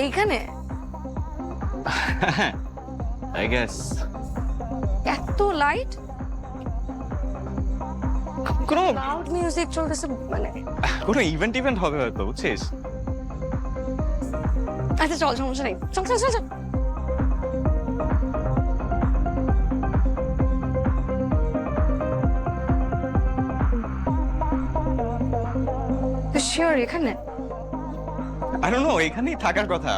এইখানে I guess এত light, কোনো লাউড মিউজিক চলতেছে, মানে কোনো ইভেন্ট হবে হয়তো, বুঝছিস? আচ্ছা চল, সমস্যা নেই, চল চল চল চল। শিওর এখানে? আই ডোন্ট নো, এখানেই থাকার কথা।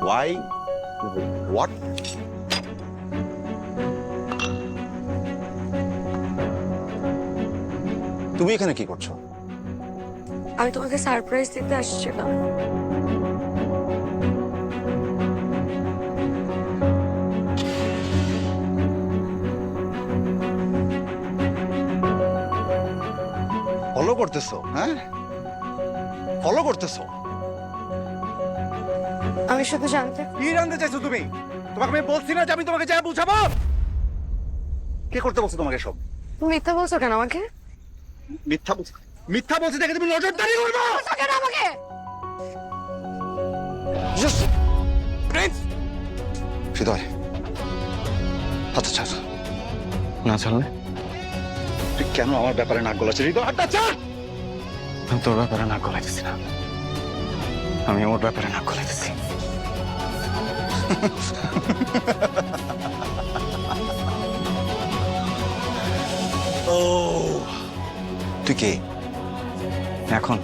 Why? What? তুমি এখানে কি করছো? আমি তোমাকে সারপ্রাইজ দিতে আসছিলাম। ফলো করতেছো? হ্যাঁ, ফলো করতেছো? আমি শুধু জানতে, কি জানতে চাইছো তুমি? তোমাকে আমি বলছি না যে আমি তোমাকে যা বুঝাবো? কে করতে বলছো তোমাকে সব? তুমি মিথ্যা বলছো কেন আমাকে? মিথ্যা বলছি, মিথ্যা বলছি দেখে তুমি নজরদারি করবে? বলছো কেন আমাকে? প্রিন্স, হৃদয়, হাতটা ছাড়। না ছাড়লে তুই কেন আমার ব্যাপারে নাক গলাচ্ছিস? হৃদয়, হাতটা ছাড়। আমি তোর ব্যাপারে নাক গলাইতেছি না, আমি ওর ব্যাপারে নাক গলাইতেছি। ও, তুই কে? এখন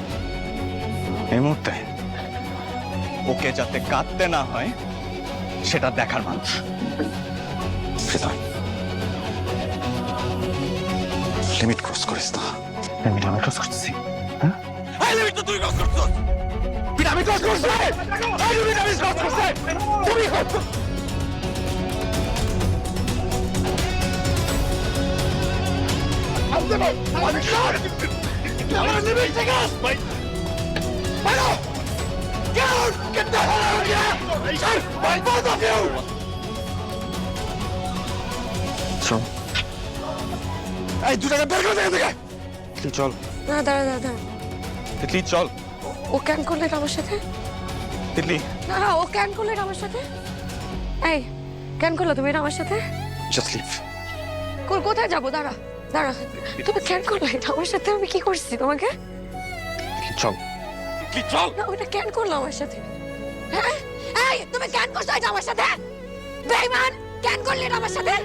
এই মুহূর্তে ওকে যাতে কাঁদতে না হয় সেটা দেখার মানুষ। হৃদয়, লিমিট ক্রস করিস না। আমি ক্রস করতেছি। লিমিট তো তুই ক্রস করছিস। আমি ক্রস করছি। আমি ক্রস করছি। তুমি আমার লিমিট থেকে ভাই বাইরো। Get out! Get the hell out of here! Sir, by both of you! চল এই দুটাকে বের করে থেকে। চল না দাঁড়া দাঁড়া দাঁড়া, তিতলি, চল। ও কেন করলে এটা আমার সাথে? তিতলি, না ও কেন করলে এটা আমার সাথে? এই কেন করলো তুমি এটা আমার সাথে? Just leave. কোথায় যাবো? দাঁড়া দাঁড়া, তুমি কেন করলে এটা আমার সাথে? আমি কি করছি তোমাকে? চল। কি চল? না ওটা কেন করলো আমার সাথে? হ্যাঁ এই তুমি কেন করছো এটা আমার সাথে? বেঈমান, কেন করলে এটা আমার সাথে?